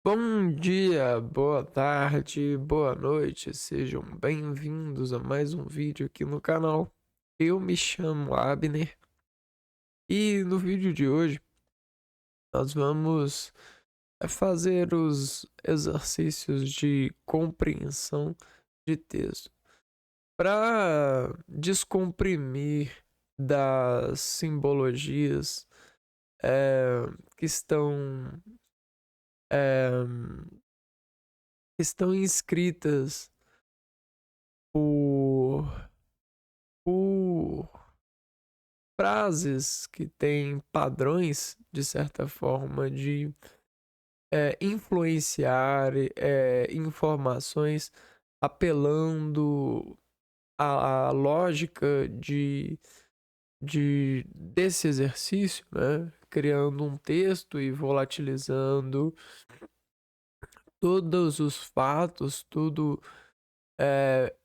Bom dia, boa tarde, boa noite, sejam bem-vindos a mais um vídeo aqui no canal. Eu me chamo Abner e no vídeo de hoje nós vamos fazer os exercícios de compreensão de texto para descomprimir das simbologias que eh, estão inscritas por por frases que têm padrões, de certa forma, de influenciar informações, apelando à lógica desse exercício, né? Criando um texto e volatilizando todos os fatos, tudo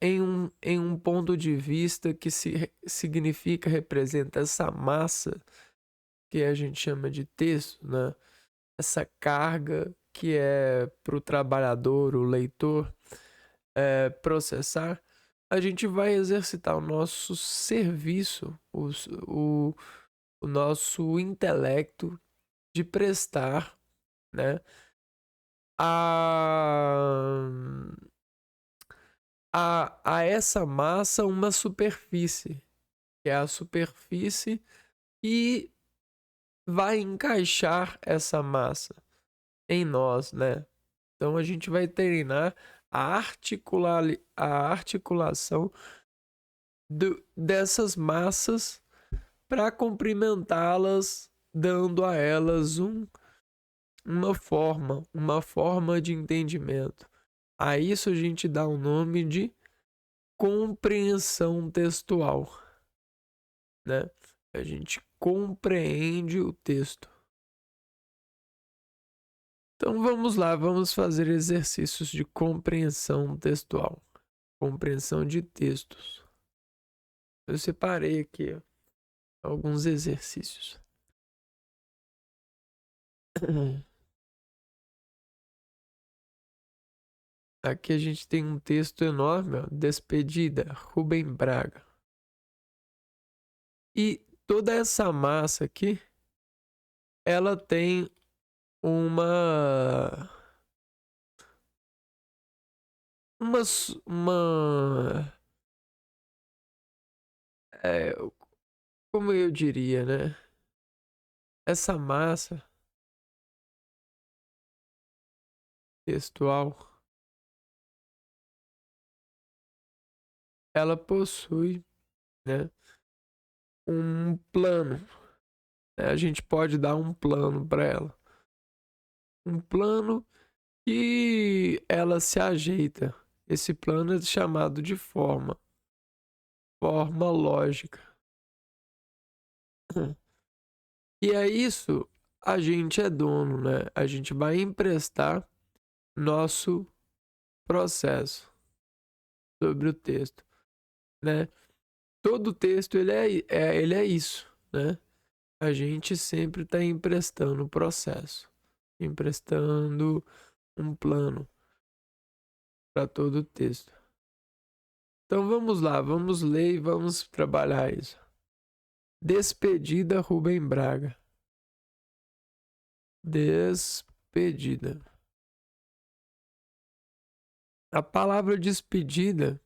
em um ponto de vista que significa, representa essa massa que a gente chama de texto, né? Essa carga que é para o trabalhador, o leitor, processar, a gente vai exercitar o nosso serviço, o nosso intelecto de prestar, né, a, a essa massa uma superfície, que é a superfície que vai encaixar essa massa em nós, né? Então a gente vai treinar a articulação dessas massas para cumprimentá-las, dando a elas uma forma de entendimento. A isso a gente dá o nome de compreensão textual, né? A gente compreende o texto. Então vamos lá, vamos fazer exercícios de compreensão textual, compreensão de textos. Eu separei aqui alguns exercícios. Aqui a gente tem um texto enorme, ó, Despedida, Rubem Braga. E toda essa massa aqui, ela tem uma uma uma é, como eu diria, né? Essa massa textual, ela possui, né, um plano. Né? A gente pode dar um plano para ela. Um plano que ela se ajeita. Esse plano é chamado de forma lógica. E é isso, a gente é dono, né? A gente vai emprestar nosso processo sobre o texto, né? Todo texto ele é isso, né? A gente sempre está emprestando o processo, emprestando um plano para todo o texto. Então vamos lá, vamos ler e vamos trabalhar isso. Despedida, Rubem Braga. Despedida. A palavra despedida,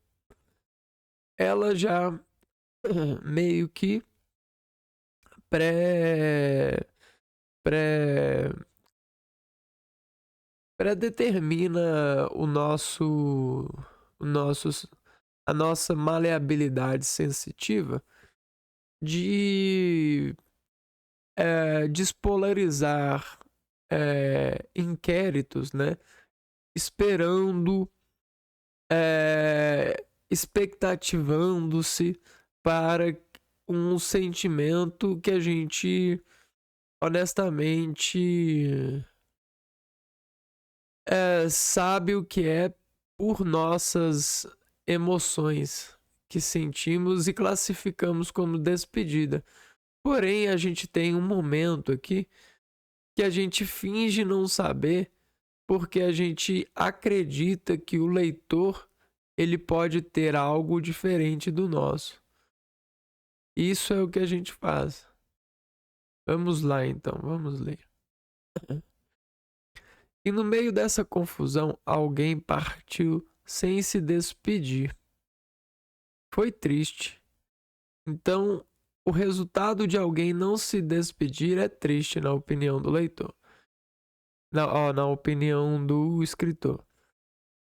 ela já meio que pré pré predetermina o nosso a nossa maleabilidade sensitiva de despolarizar inquéritos, né? Esperando, expectativando-se para um sentimento que a gente honestamente sabe o que é por nossas emoções que sentimos e classificamos como despedida. Porém, a gente tem um momento aqui que a gente finge não saber porque a gente acredita que o leitor ele pode ter algo diferente do nosso. Isso é o que a gente faz. Vamos lá então, vamos ler. E no meio dessa confusão, alguém partiu sem se despedir. Foi triste. Então, o resultado de alguém não se despedir é triste, na opinião do leitor. Na opinião do escritor.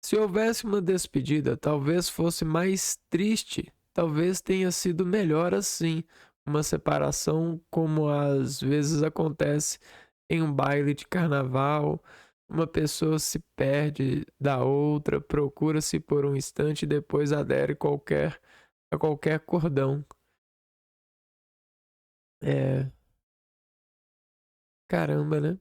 Se houvesse uma despedida, talvez fosse mais triste. Talvez tenha sido melhor assim. Uma separação, como às vezes acontece em um baile de carnaval. Uma pessoa se perde da outra, procura-se por um instante e depois adere a qualquer cordão. Caramba, né?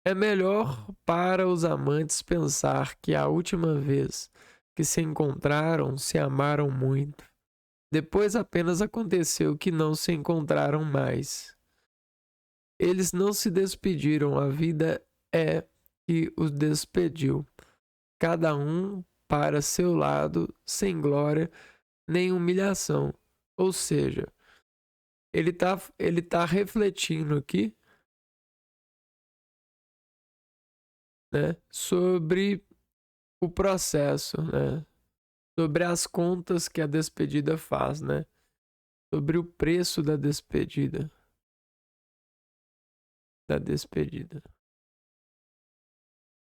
É melhor para os amantes pensar que a última vez que se encontraram se amaram muito. Depois apenas aconteceu que não se encontraram mais. Eles não se despediram, a vida é que os despediu. Cada um para seu lado, sem glória nem humilhação. Ou seja, ele tá refletindo aqui, né, sobre o processo, né? Sobre as contas que a despedida faz, né? Sobre o preço da despedida,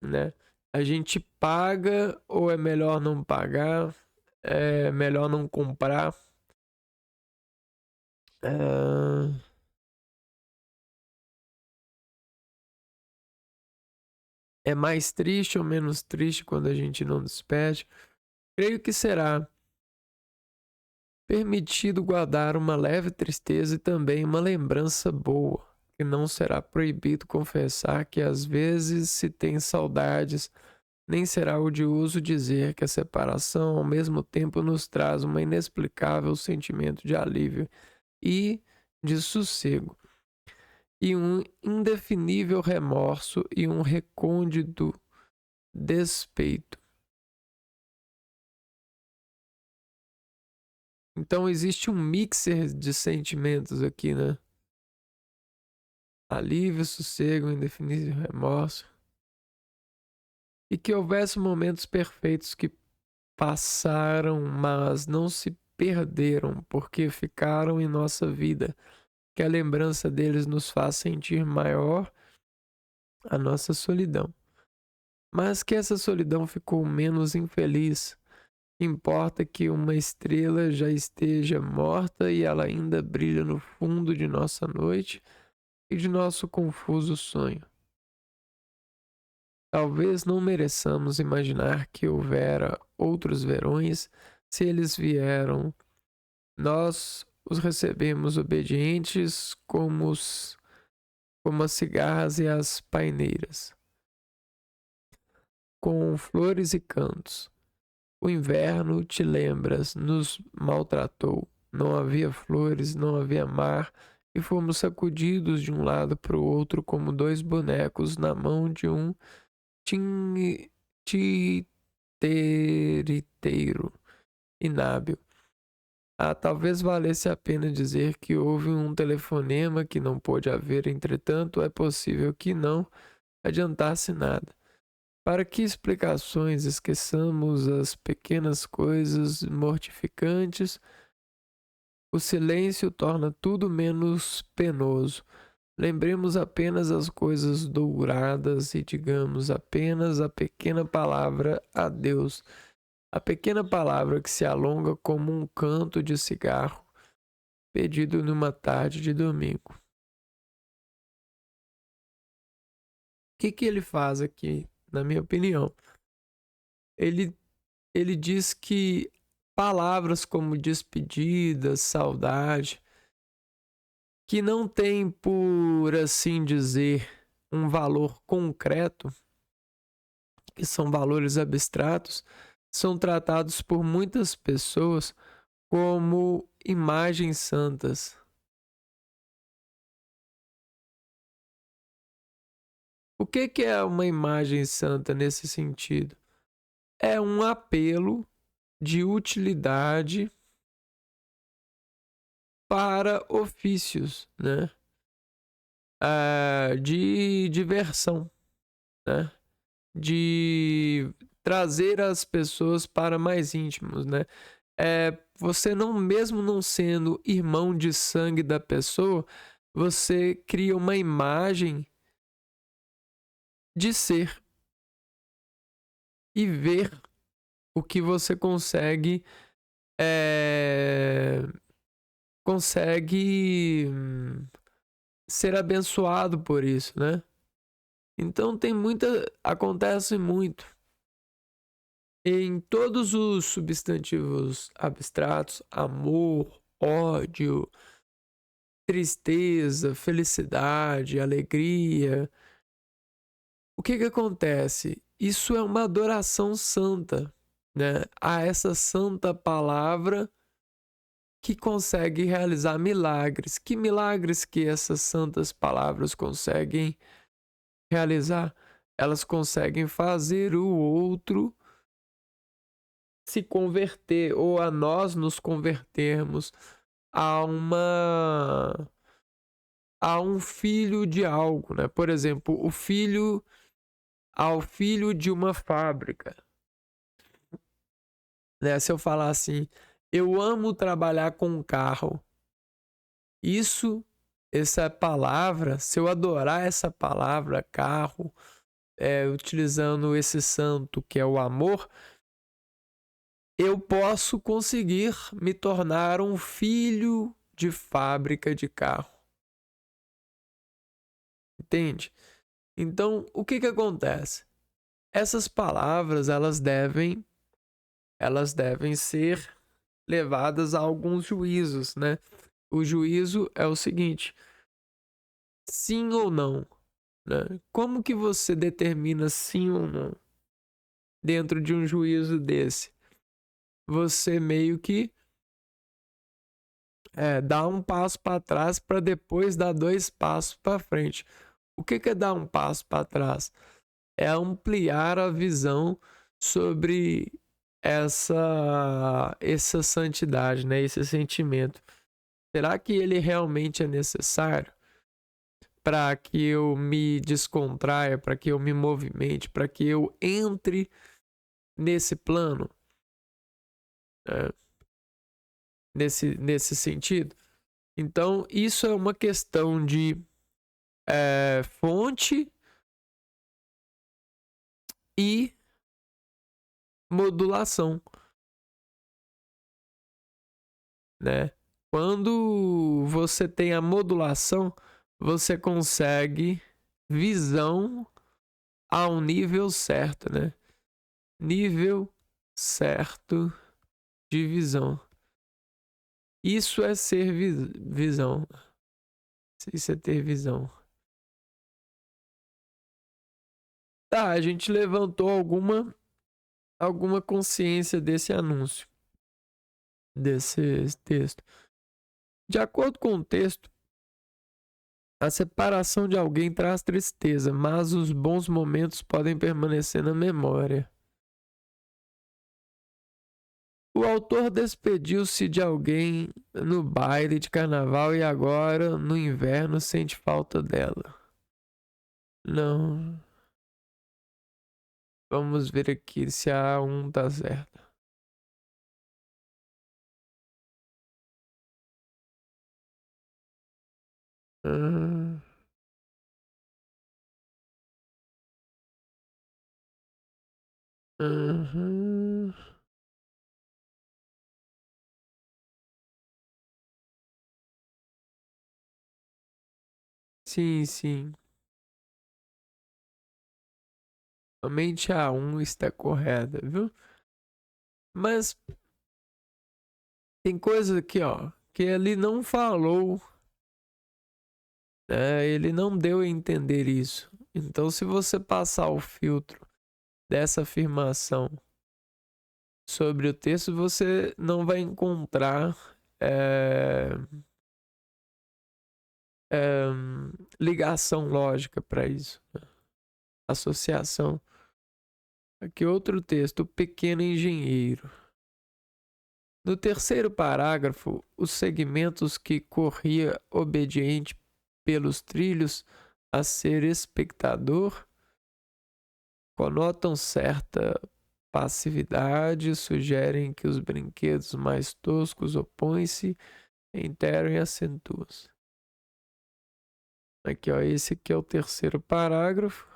né? A gente paga ou é melhor não pagar? É melhor não comprar? É, é mais triste ou menos triste quando a gente não despede? Creio que será permitido guardar uma leve tristeza e também uma lembrança boa, e não será proibido confessar que às vezes se tem saudades, nem será odioso dizer que a separação ao mesmo tempo nos traz um inexplicável sentimento de alívio e de sossego, e um indefinível remorso e um recôndito despeito. Então existe um mixer de sentimentos aqui, né? Alívio, sossego, indefinível remorso. E que houvesse momentos perfeitos que passaram, mas não se perderam, porque ficaram em nossa vida. Que a lembrança deles nos faz sentir maior a nossa solidão. Mas que essa solidão ficou menos infeliz. Importa que uma estrela já esteja morta e ela ainda brilha no fundo de nossa noite e de nosso confuso sonho. Talvez não mereçamos imaginar que houvera outros verões. Se eles vieram, nós os recebemos obedientes como as cigarras e as paineiras, com flores e cantos. O inverno, te lembras, nos maltratou. Não havia flores, não havia mar, e fomos sacudidos de um lado para o outro como dois bonecos na mão de um titiriteiro inábil. Ah, talvez valesse a pena dizer que houve um telefonema que não pôde haver, entretanto, é possível que não adiantasse nada. Para que explicações esqueçamos as pequenas coisas mortificantes, o silêncio torna tudo menos penoso. Lembremos apenas as coisas douradas e digamos apenas a pequena palavra adeus. A pequena palavra que se alonga como um canto de cigarro pedido numa tarde de domingo. O que ele faz aqui, na minha opinião? Ele, ele diz que palavras como despedida, saudade, que não tem, por assim dizer, um valor concreto, que são valores abstratos, são tratados por muitas pessoas como imagens santas. O que é uma imagem santa nesse sentido? É um apelo de utilidade para ofícios, né? De diversão, né? De trazer as pessoas para mais íntimos, né? Você não, mesmo não sendo irmão de sangue da pessoa, você cria uma imagem de ser e ver o que você consegue consegue ser abençoado por isso, né? Então acontece muito em todos os substantivos abstratos: amor, ódio, tristeza, felicidade, alegria. O que acontece? Isso é uma adoração santa, né? A essa santa palavra que consegue realizar milagres. Que milagres que essas santas palavras conseguem realizar? Elas conseguem fazer o outro se converter, ou a nós nos convertermos a um filho de algo, né? Por exemplo, ao filho de uma fábrica, né? Se eu falar assim, eu amo trabalhar com carro, essa palavra, se eu adorar essa palavra carro, utilizando esse santo que é o amor, eu posso conseguir me tornar um filho de fábrica de carro. Entende? Então, o que acontece? Essas palavras, elas devem ser levadas a alguns juízos, né? O juízo é o seguinte: sim ou não, né? Como que você determina sim ou não dentro de um juízo desse? Você meio que dá um passo para trás para depois dar 2 passos para frente. O que é dar um passo para trás? É ampliar a visão sobre essa santidade, né? Esse sentimento. Será que ele realmente é necessário para que eu me descontraia, para que eu me movimente, para que eu entre nesse plano, né? Nesse sentido? Então, isso é uma questão de fonte e modulação, né? Quando você tem a modulação, você consegue visão a um nível certo, né? Nível certo de visão. Isso é ser visão. Isso é ter visão. Tá, a gente levantou alguma consciência desse anúncio, desse texto. De acordo com o texto, a separação de alguém traz tristeza, mas os bons momentos podem permanecer na memória. O autor despediu-se de alguém no baile de carnaval e agora, no inverno, sente falta dela. Não. Vamos ver aqui se a 1 tá certa. Uhum. Uhum. Sim, sim. Somente a 1 está correta, viu? Mas tem coisa aqui, ó, que ele não falou, né? Ele não deu a entender isso. Então, se você passar o filtro dessa afirmação sobre o texto, você não vai encontrar ligação lógica para isso. associação. Aqui outro texto, o pequeno engenheiro. No terceiro parágrafo, os segmentos que corria obediente pelos trilhos a ser espectador conotam certa passividade, sugerem que os brinquedos mais toscos opõem-se, interam e acentuam-se. Aqui, ó, esse aqui é o terceiro parágrafo.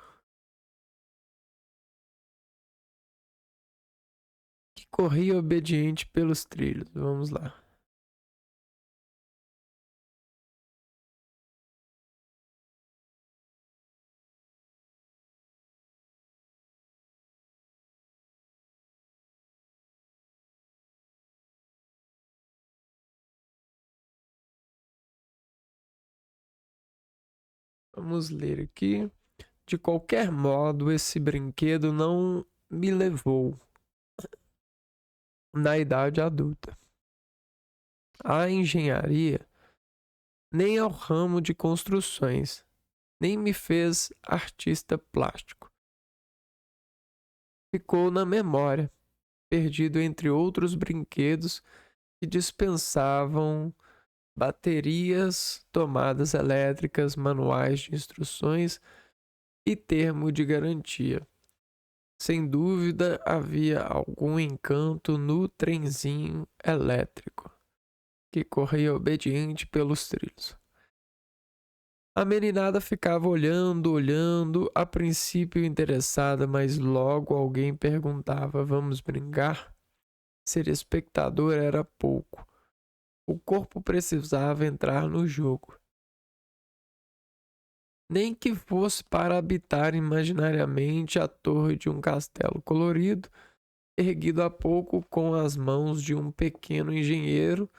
Que corria obediente pelos trilhos. Vamos lá. Vamos ler aqui. De qualquer modo, esse brinquedo não me levou na idade adulta à engenharia, nem ao ramo de construções, nem me fez artista plástico. Ficou na memória, perdido entre outros brinquedos que dispensavam baterias, tomadas elétricas, manuais de instruções e termo de garantia. Sem dúvida, havia algum encanto no trenzinho elétrico que corria obediente pelos trilhos. A meninada ficava olhando, a princípio interessada, mas logo alguém perguntava: vamos brincar? Ser espectador era pouco. O corpo precisava entrar no jogo. Nem que fosse para habitar imaginariamente a torre de um castelo colorido, erguido há pouco com as mãos de um pequeno engenheiro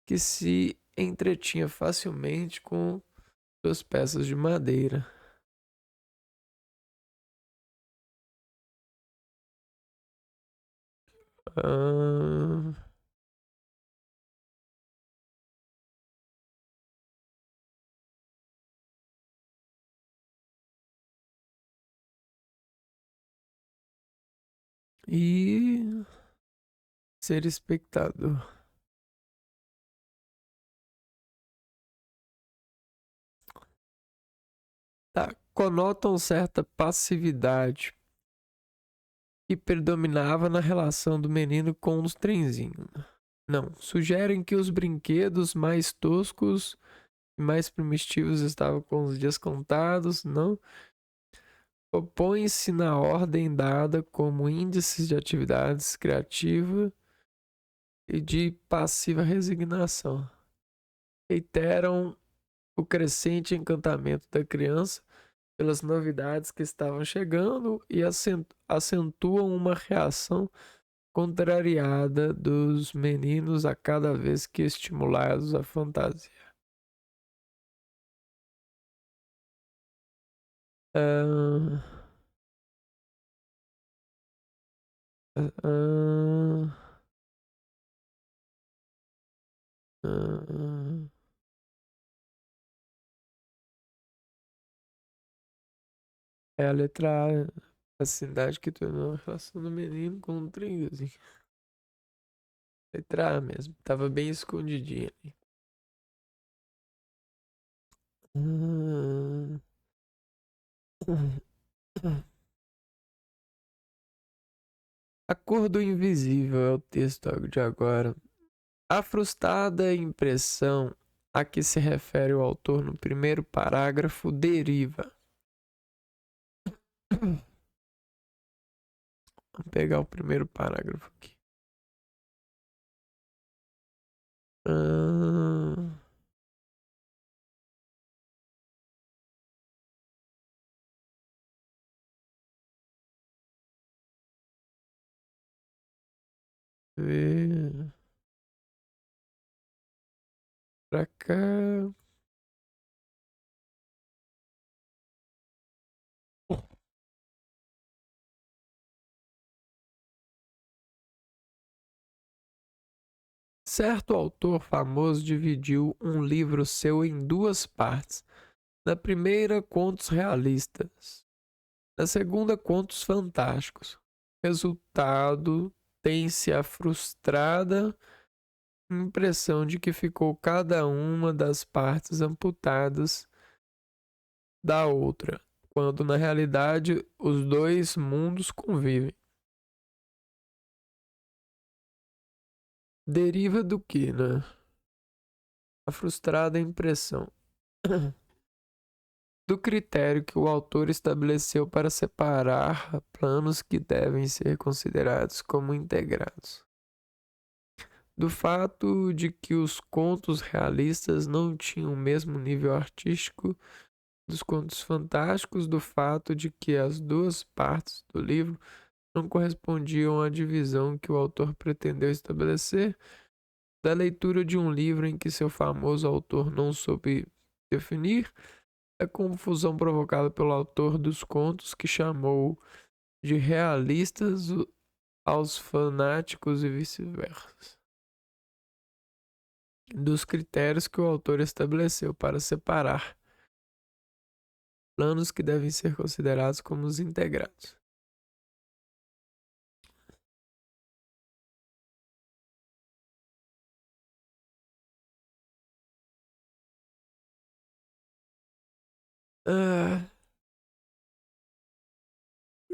que se entretinha facilmente com suas peças de madeira. Ah, e ser espectador. Tá, conotam certa passividade que predominava na relação do menino com os trenzinhos. Não, sugerem que os brinquedos mais toscos e mais primitivos estavam com os dias contados, não? Opõem-se na ordem dada como índices de atividades criativa e de passiva resignação. Reiteram o crescente encantamento da criança pelas novidades que estavam chegando e acentuam uma reação contrariada dos meninos a cada vez que estimulados à fantasia. Ah, ah, ah, é a letra A, a cidade que tornou a relação do menino com um trenzinho. Letra A mesmo, tava bem escondidinha ali. Ah, A cor do invisível é o texto de agora. A frustrada impressão a que se refere o autor no primeiro parágrafo deriva. Vamos pegar o primeiro parágrafo aqui. Ah, ver pra cá. Certo autor famoso dividiu um livro seu em duas partes. Na primeira, contos realistas. Na segunda, contos fantásticos. Resultado tem-se a frustrada impressão de que ficou cada uma das partes amputadas da outra, quando na realidade os dois mundos convivem. Deriva do que, né? A frustrada impressão do critério que o autor estabeleceu para separar planos que devem ser considerados como integrados. Do fato de que os contos realistas não tinham o mesmo nível artístico dos contos fantásticos, do fato de que as duas partes do livro não correspondiam à divisão que o autor pretendeu estabelecer, da leitura de um livro em que seu famoso autor não soube definir, a confusão provocada pelo autor dos contos, que chamou de realistas aos fanáticos e vice-versa, dos critérios que o autor estabeleceu para separar planos que devem ser considerados como os integrados.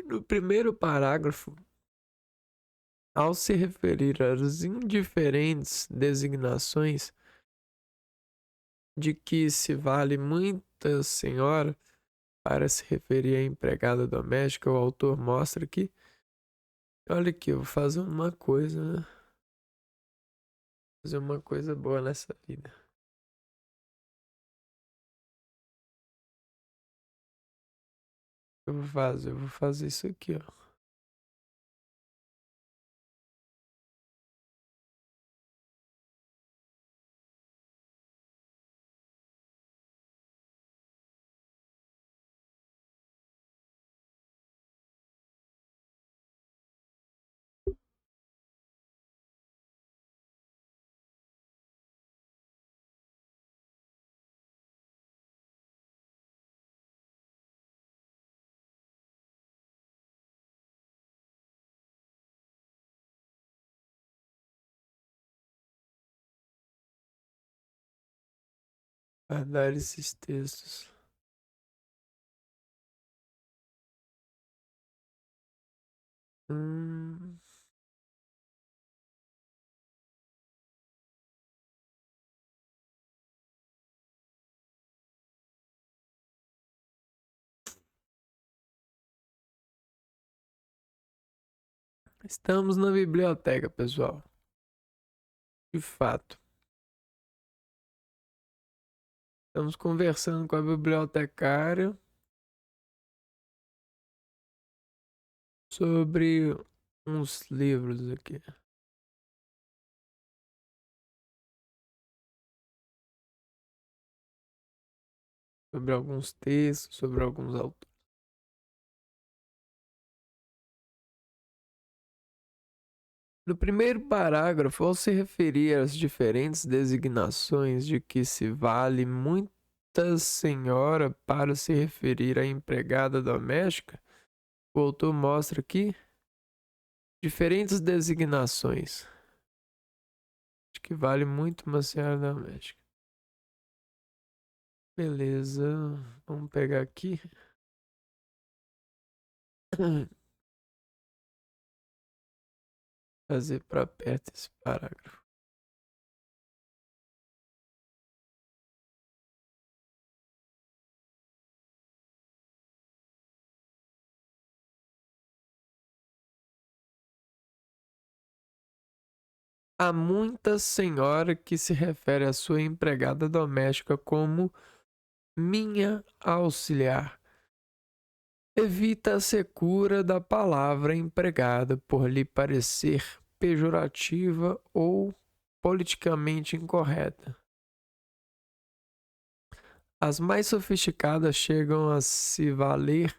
No primeiro parágrafo, ao se referir às indiferentes designações de que se vale muita senhora para se referir à empregada doméstica, o autor mostra que, olha aqui, eu vou fazer uma coisa, né? Fazer uma coisa boa nessa vida. Eu vou fazer isso aqui, ó. Guardar esses textos. Hum, estamos na biblioteca, pessoal. De fato. Estamos conversando com a bibliotecária sobre uns livros aqui. Sobre alguns textos, sobre alguns autores. No primeiro parágrafo, ao se referir às diferentes designações de que se vale muita senhora para se referir à empregada doméstica, o autor mostra que diferentes designações de que vale muito uma senhora doméstica. Beleza, vamos pegar aqui. Fazer para perto esse parágrafo. Há muita senhora que se refere à sua empregada doméstica como minha auxiliar. Evita a secura da palavra empregada por lhe parecer pejorativa ou politicamente incorreta. As mais sofisticadas chegam a se valer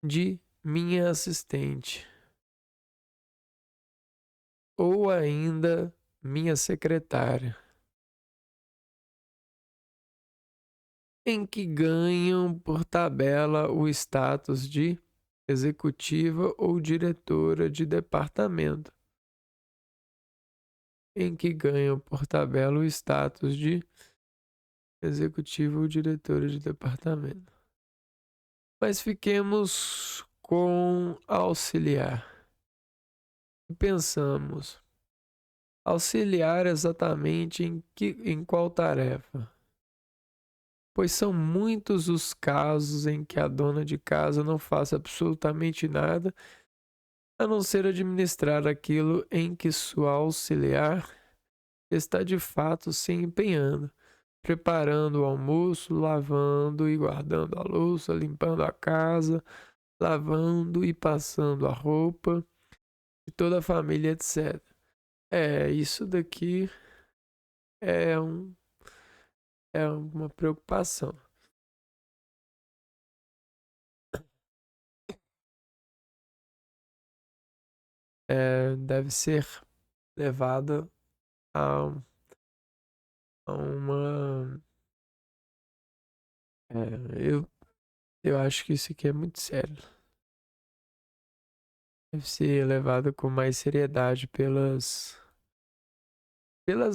de minha assistente ou ainda minha secretária, em que ganham por tabela o status de executiva ou diretora de departamento, em que ganham por tabela o status de executiva ou diretora de departamento. Mas fiquemos com auxiliar. Pensamos, auxiliar exatamente em qual tarefa? Pois são muitos os casos em que a dona de casa não faz absolutamente nada a não ser administrar aquilo em que sua auxiliar está de fato se empenhando, preparando o almoço, lavando e guardando a louça, limpando a casa, lavando e passando a roupa de toda a família, etc. Isso daqui é, é uma preocupação. Deve ser levada a, a uma. Eu acho que isso aqui é muito sério. Deve ser levada com mais seriedade pelas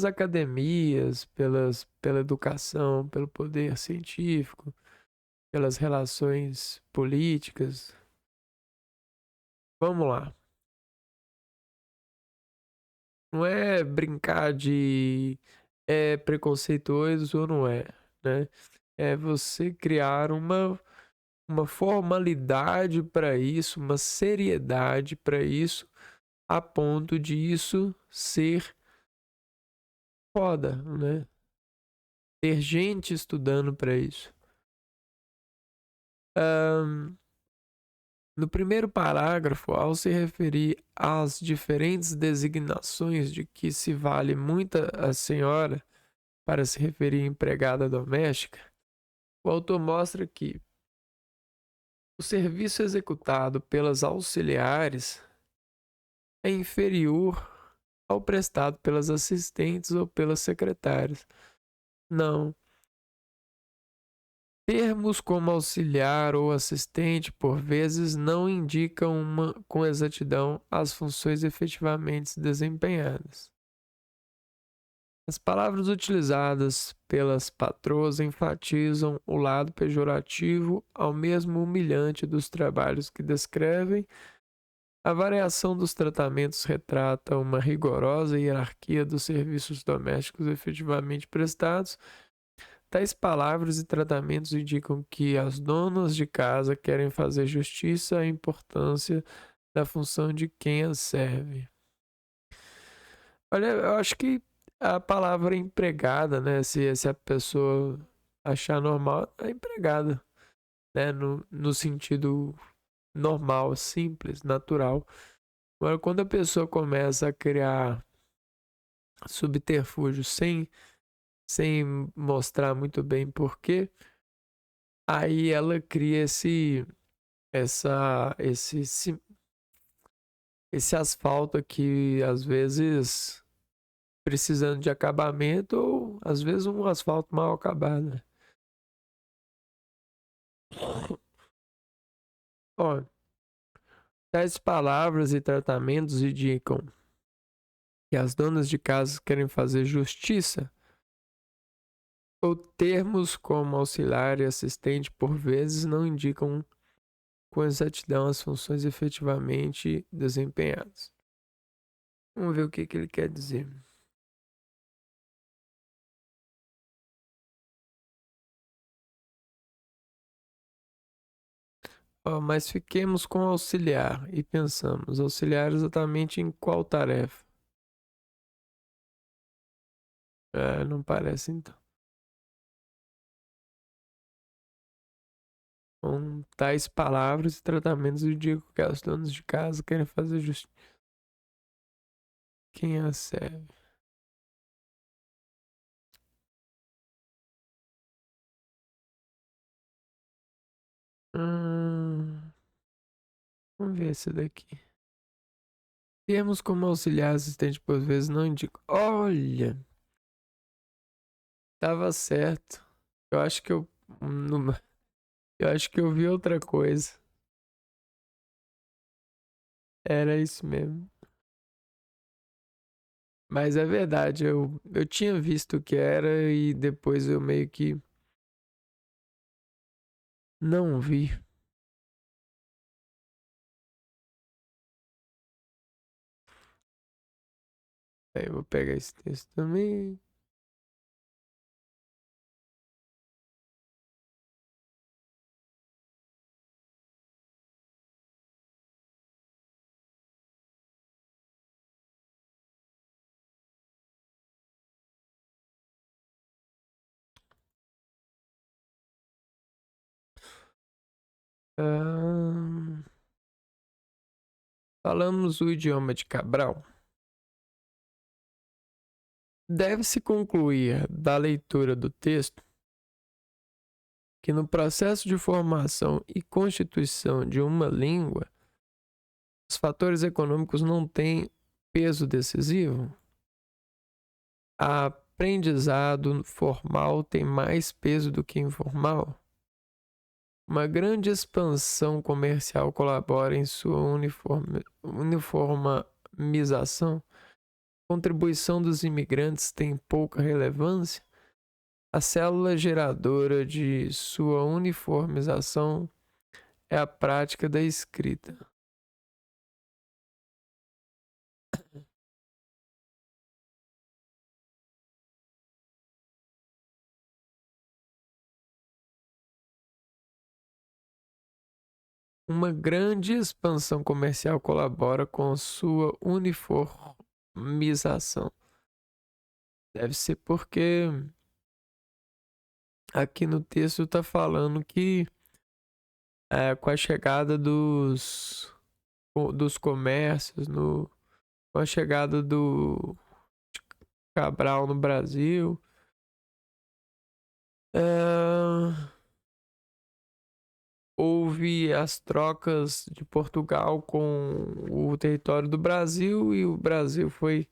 academias, pela educação, pelo poder científico, pelas relações políticas. Vamos lá. Não é brincar de preconceituoso ou não é, né? É você criar uma formalidade para isso, uma seriedade para isso, a ponto de isso ser foda, né? Ter gente estudando para isso. No primeiro parágrafo, ao se referir às diferentes designações de que se vale muita a senhora para se referir à empregada doméstica, o autor mostra que o serviço executado pelas auxiliares é inferior ao prestado pelas assistentes ou pelas secretárias. Não. Termos como auxiliar ou assistente, por vezes, não indicam com exatidão as funções efetivamente desempenhadas. As palavras utilizadas pelas patroas enfatizam o lado pejorativo, ao mesmo humilhante, dos trabalhos que descrevem. A variação dos tratamentos retrata uma rigorosa hierarquia dos serviços domésticos efetivamente prestados. Tais palavras e tratamentos indicam que as donas de casa querem fazer justiça à importância da função de quem as serve. Olha, eu acho que a palavra empregada, né? Se a pessoa achar normal, é empregada, né? No sentido normal, simples, natural. Agora, quando a pessoa começa a criar subterfúgio sem mostrar muito bem porquê, aí ela cria esse asfalto aqui, às vezes precisando de acabamento, ou às vezes um asfalto mal acabado, né? Ó, tais palavras e tratamentos indicam que as donas de casa querem fazer justiça, ou termos como auxiliar e assistente, por vezes, não indicam com exatidão as funções efetivamente desempenhadas. Vamos ver o que ele quer dizer. Mas fiquemos com auxiliar e pensamos, auxiliar exatamente em qual tarefa? Não parece então. Com tais palavras e tratamentos eu digo que as donas de casa querem fazer justiça. Quem a serve? Hum, vamos ver esse daqui. Termos como auxiliar assistente por vezes não indico. Olha, tava certo. Eu acho que eu, eu acho que eu vi outra coisa. Era isso mesmo. Mas é verdade, eu tinha visto o que era e depois eu meio que não vi. Aí eu vou pegar esse texto também. Ah, falamos o idioma de Cabral. Deve-se concluir da leitura do texto que no processo de formação e constituição de uma língua, os fatores econômicos não têm peso decisivo. A aprendizado formal tem mais peso do que informal. Uma grande expansão comercial colabora em sua uniformização. A contribuição dos imigrantes tem pouca relevância. A célula geradora de sua uniformização é a prática da escrita. Uma grande expansão comercial colabora com sua uniformização. Deve ser porque aqui no texto está falando que com a chegada dos comércios, com a chegada do Cabral no Brasil, houve as trocas de Portugal com o território do Brasil e o Brasil foi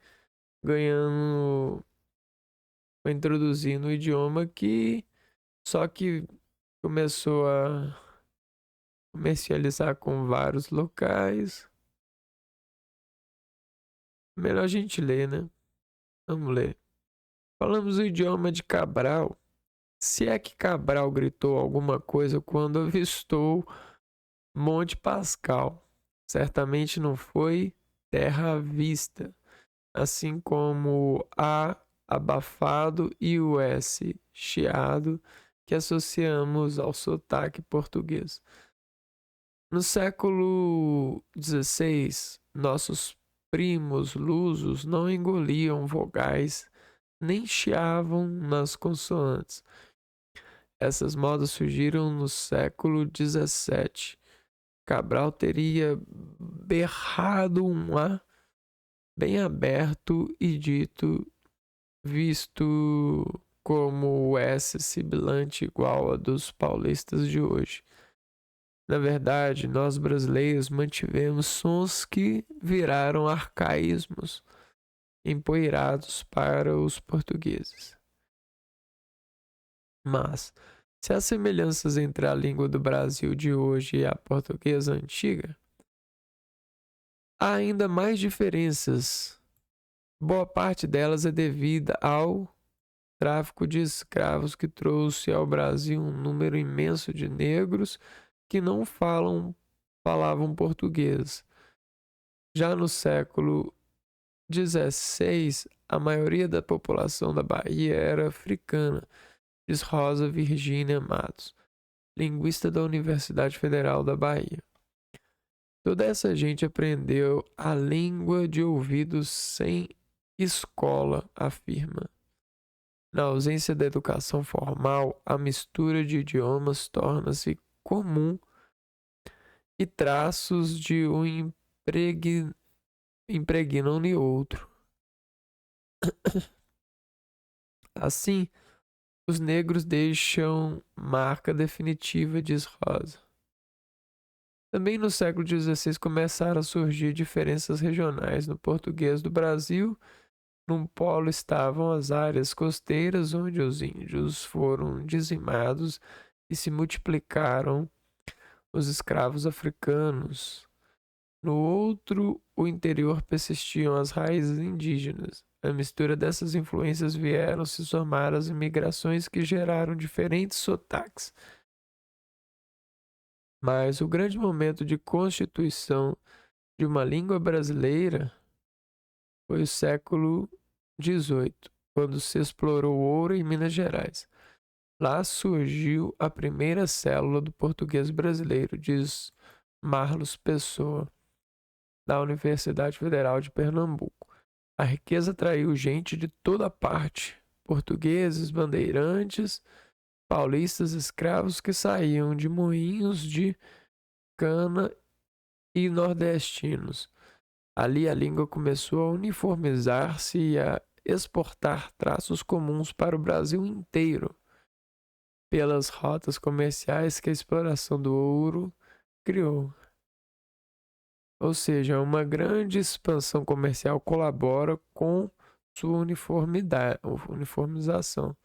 ganhando, foi introduzindo o idioma que só que começou a comercializar com vários locais. Melhor a gente ler, né? Vamos ler. Falamos o idioma de Cabral. Se é que Cabral gritou alguma coisa quando avistou Monte Pascal, certamente não foi terra à vista, assim como A abafado e o S chiado que associamos ao sotaque português. No século XVI, nossos primos lusos não engoliam vogais nem chiavam nas consoantes. Essas modas surgiram no século XVII. Cabral teria berrado um A bem aberto e dito, visto como o S sibilante igual a dos paulistas de hoje. Na verdade, nós brasileiros mantivemos sons que viraram arcaísmos, empoeirados para os portugueses. Mas, se há semelhanças entre a língua do Brasil de hoje e a portuguesa antiga, há ainda mais diferenças. Boa parte delas é devida ao tráfico de escravos que trouxe ao Brasil um número imenso de negros que não falavam português. Já no século XVI, a maioria da população da Bahia era africana, diz Rosa Virgínia Matos, linguista da Universidade Federal da Bahia. Toda essa gente aprendeu a língua de ouvido sem escola, afirma. Na ausência da educação formal, a mistura de idiomas torna-se comum e traços de um impregnam-lhe outro. Assim, os negros deixam marca definitiva, diz Rosa. Também no século XVI começaram a surgir diferenças regionais. No português do Brasil, num polo estavam as áreas costeiras, onde os índios foram dizimados e se multiplicaram os escravos africanos. No outro, o interior, persistiam as raízes indígenas. A mistura dessas influências vieram se somar às imigrações que geraram diferentes sotaques. Mas o grande momento de constituição de uma língua brasileira foi o século XVIII, quando se explorou ouro em Minas Gerais. Lá surgiu a primeira célula do português brasileiro, diz Marlos Pessoa, da Universidade Federal de Pernambuco. A riqueza atraiu gente de toda parte, portugueses, bandeirantes, paulistas, escravos que saíam de moinhos de cana e nordestinos. Ali a língua começou a uniformizar-se e a exportar traços comuns para o Brasil inteiro, pelas rotas comerciais que a exploração do ouro criou. Ou seja, uma grande expansão comercial colabora com sua uniformização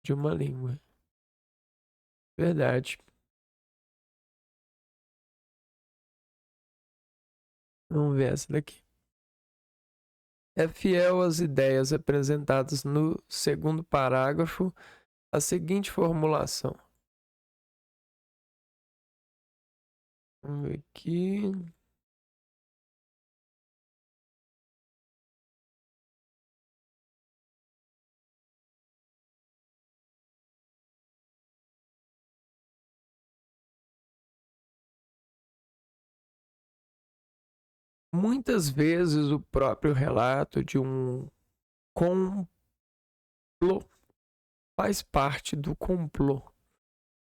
de uma língua. Verdade. Vamos ver essa daqui. É fiel às ideias apresentadas no segundo parágrafo a seguinte formulação. Vamos ver aqui. Muitas vezes o próprio relato de um complô faz parte do complô.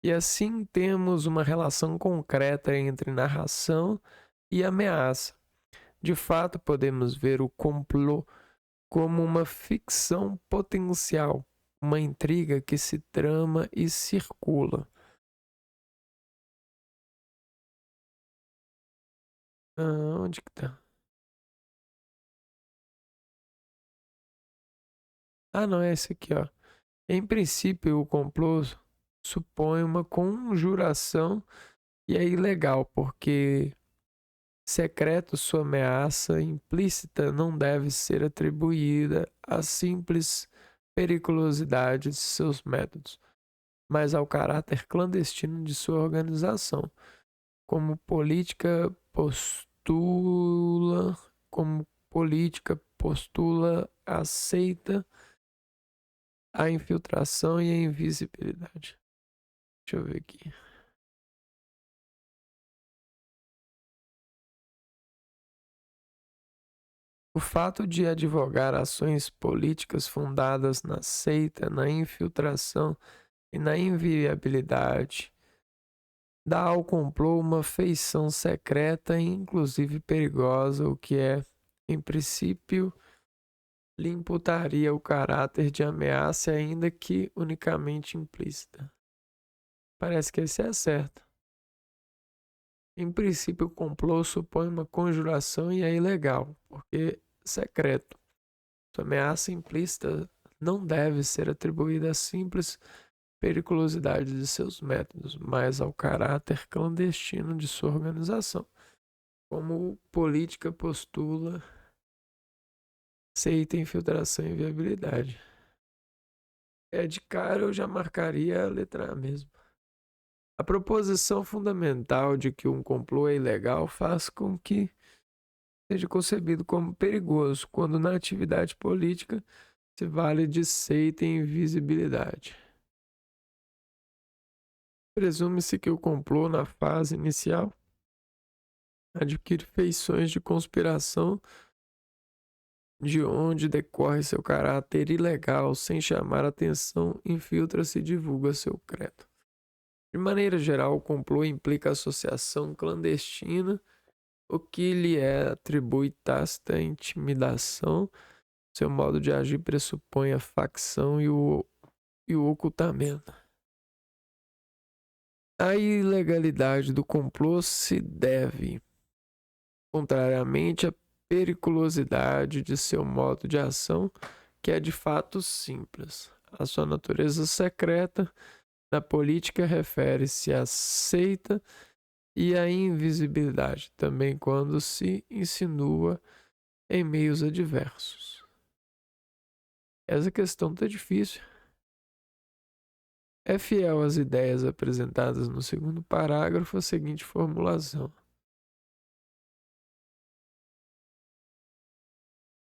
E assim temos uma relação concreta entre narração e ameaça. De fato, podemos ver o complô como uma ficção potencial, uma intriga que se trama e circula. Onde que tá? Não, é esse aqui, ó. Em princípio, o complô supõe uma conjuração e é ilegal, porque secreto sua ameaça implícita não deve ser atribuída à simples periculosidade de seus métodos, mas ao caráter clandestino de sua organização, como política postula, aceita a infiltração e a invisibilidade. Deixa eu ver aqui. O fato de advogar ações políticas fundadas na seita, na infiltração e na inviabilidade dá ao complô uma feição secreta e inclusive perigosa, o que é, em princípio, lhe imputaria o caráter de ameaça, ainda que unicamente implícita. Parece que esse é certo. Em princípio, o complô supõe uma conjuração e é ilegal, porque secreto. Sua ameaça implícita não deve ser atribuída à simples periculosidade de seus métodos, mas ao caráter clandestino de sua organização. Como política postula, seita, infiltração e viabilidade. De cara eu já marcaria a letra A mesmo. A proposição fundamental de que um complô é ilegal faz com que seja concebido como perigoso, quando na atividade política se vale de seita e invisibilidade. Presume-se que o complô, na fase inicial, adquire feições de conspiração, de onde decorre seu caráter ilegal, sem chamar atenção, infiltra-se e divulga seu credo. De maneira geral, o complô implica associação clandestina, o que lhe atribui tácita intimidação. Seu modo de agir pressupõe a facção e o ocultamento. A ilegalidade do complô se deve, contrariamente, à periculosidade de seu modo de ação, que é de fato simples. A sua natureza secreta na política refere-se à seita e a invisibilidade, também quando se insinua em meios adversos. Essa questão tá difícil. É fiel às ideias apresentadas no segundo parágrafo a seguinte formulação: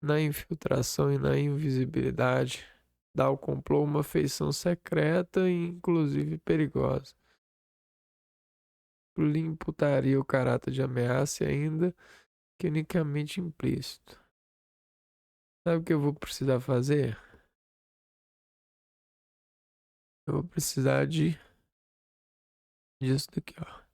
na infiltração e na invisibilidade, dá ao complô uma feição secreta e inclusive perigosa. Lhe imputaria o caráter de ameaça ainda que unicamente implícito. Sabe o que eu vou precisar fazer? Eu vou precisar disso daqui, ó.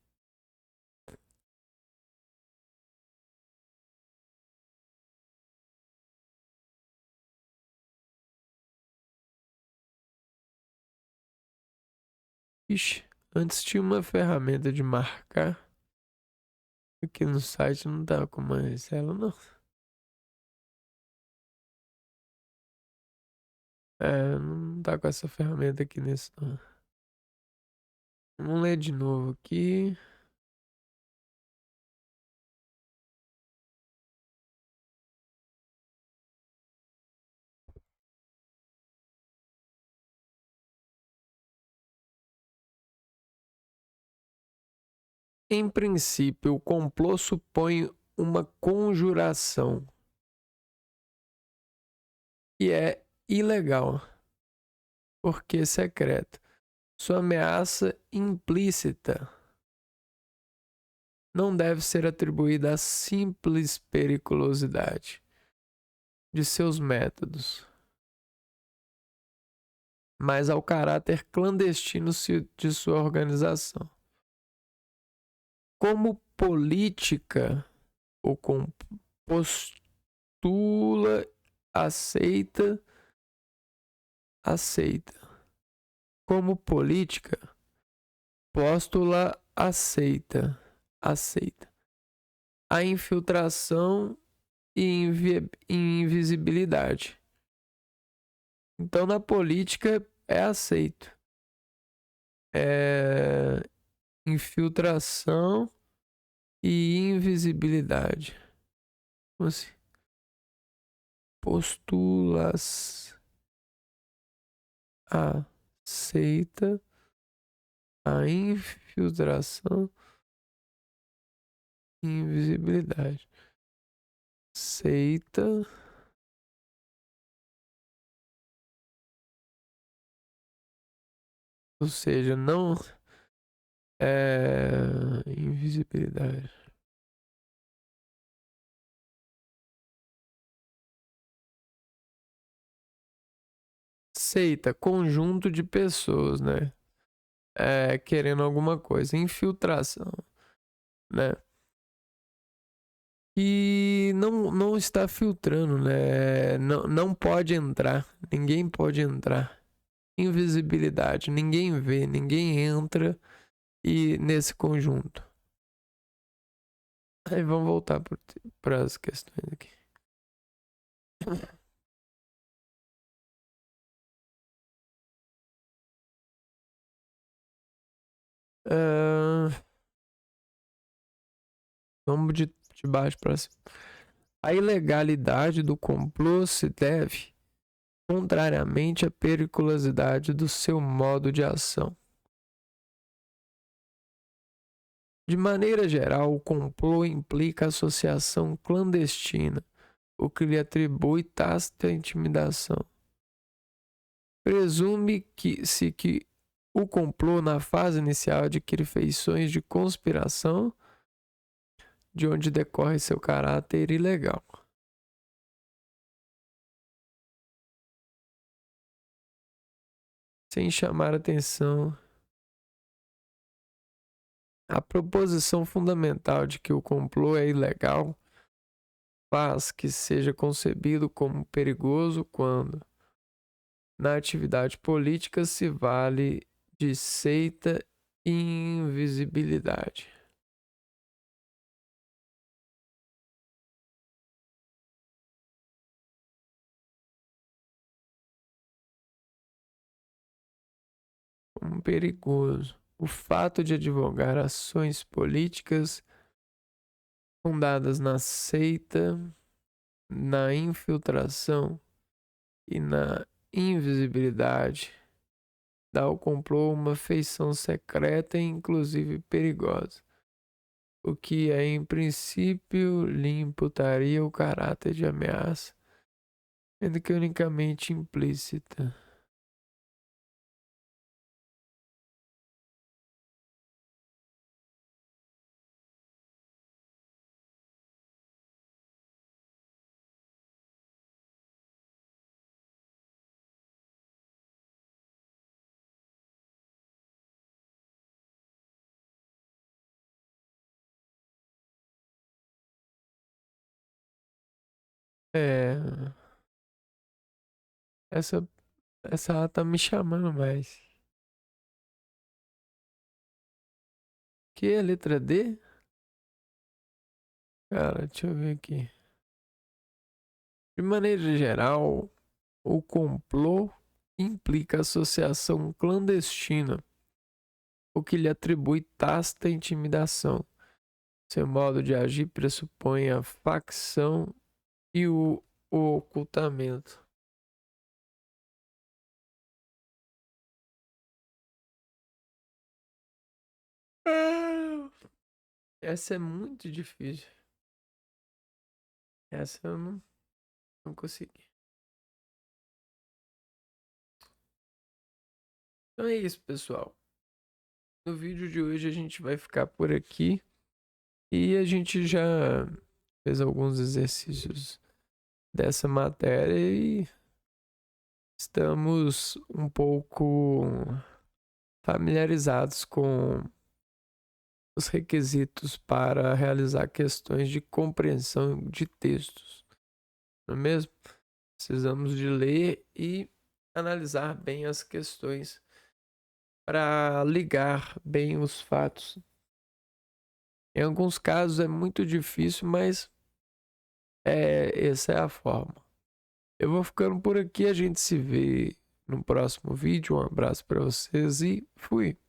Ixi, antes tinha uma ferramenta de marcar. Aqui no site não tá com mais ela, não. É, não tá com essa ferramenta aqui nesse, não. Vamos ler de novo aqui. Em princípio, o complô supõe uma conjuração e é ilegal, porque secreto. Sua ameaça implícita não deve ser atribuída à simples periculosidade de seus métodos, mas ao caráter clandestino de sua organização. Como política, o postula aceita. Como política, postula aceita a infiltração e invisibilidade. Então, na política é aceito. É infiltração e invisibilidade. Como assim? Postulas aceita a infiltração e invisibilidade. Aceita ou seja, não é invisibilidade. Aceita conjunto de pessoas, né? Querendo alguma coisa, infiltração, né? E não está filtrando, né? Não pode entrar, ninguém pode entrar. Invisibilidade, ninguém vê, ninguém entra e nesse conjunto. Aí vamos voltar para as questões aqui. Vamos de baixo para cima. A ilegalidade do complô se deve, contrariamente à periculosidade do seu modo de ação. De maneira geral, o complô implica associação clandestina, o que lhe atribui tácita intimidação. Presume-se que o complô, na fase inicial, adquire feições de conspiração, de onde decorre seu caráter ilegal. Sem chamar atenção, a proposição fundamental de que o complô é ilegal faz que seja concebido como perigoso quando, na atividade política, se vale de seita e invisibilidade. Como perigoso. o fato de advogar ações políticas fundadas na seita, na infiltração e na invisibilidade dá ao complô uma feição secreta e inclusive perigosa, o que em princípio lhe imputaria o caráter de ameaça, sendo que unicamente implícita. É, essa, ela tá me chamando mais. Que é a letra D? Cara, deixa eu ver aqui. De maneira geral, o complô implica associação clandestina, o que lhe atribui tácita intimidação. Seu modo de agir pressupõe a facção e o ocultamento. Essa é muito difícil. Essa eu não consegui. Então é isso, pessoal. No vídeo de hoje a gente vai ficar por aqui. E a gente já fez alguns exercícios dessa matéria e estamos um pouco familiarizados com os requisitos para realizar questões de compreensão de textos, não é mesmo? Precisamos de ler e analisar bem as questões para ligar bem os fatos. Em alguns casos é muito difícil, mas essa é a forma. Eu vou ficando por aqui, a gente se vê no próximo vídeo. Um abraço para vocês e fui!